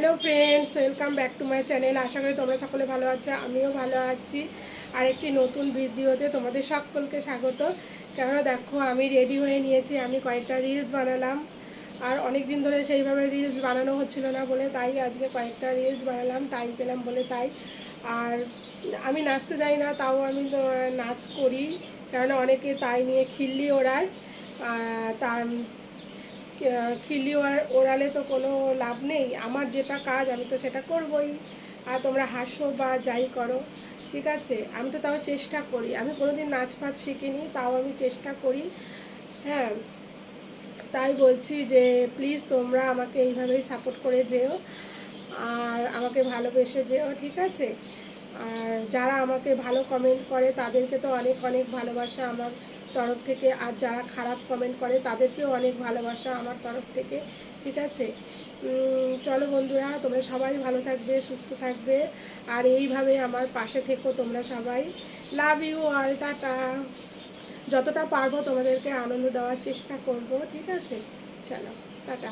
Hello friends, welcome back to my channel. আশা করি তোমরা সকলে ভালো আছো, আমিও ভালো আছি। আর একটি নতুন ভিডিওতে তোমাদের সকলকে স্বাগত। কেননা দেখো, আমি রেডি হয়ে নিয়েছি, আমি কয়েকটা রিলস বানালাম। আর অনেক দিন ধরে সেইভাবে রিলস বানানো হচ্ছিল না বলে তাই আজকে কয়েকটা রিলস বানালাম, টাইম পেলাম বলে তাই। আর আমি নাচতে যাই না, তাও আমি নাচ করি, কেননা অনেকে তাই নিয়ে খিল্লি ওড়ায়। তা খিল্লি ওড়ালে তো কোনো লাভ নেই, আমার যেটা কাজ আমি তো সেটা করবই। আর তোমরা হাসো বা যাই করো, ঠিক আছে, আমি তো তাও চেষ্টা করি। আমি কোনোদিন নাচ ফাচ শিখিনি, তাও আমি চেষ্টা করি। হ্যাঁ, তাই বলছি যে প্লিজ তোমরা আমাকে এইভাবেই সাপোর্ট করে যেও আর আমাকে ভালোবেসে যেও, ঠিক আছে। আর যারা আমাকে ভালো কমেন্ট করে তাদেরকে তো অনেক অনেক ভালোবাসা আমার তরফ থেকে, আর যারা খারাপ কমেন্ট করে তাদেরকেও অনেক ভালোবাসা আমার তরফ থেকে, ঠিক আছে। চলো বন্ধুরা, তোমরা সবাই ভালো থাকবে, সুস্থ থাকবে, আর এইভাবে আমার পাশে থেকো তোমরা সবাই। Love you all, tata. যতটা পারবো তোমাদেরকে আনন্দ দেওয়ার চেষ্টা করব, ঠিক আছে। চলো, টাটা।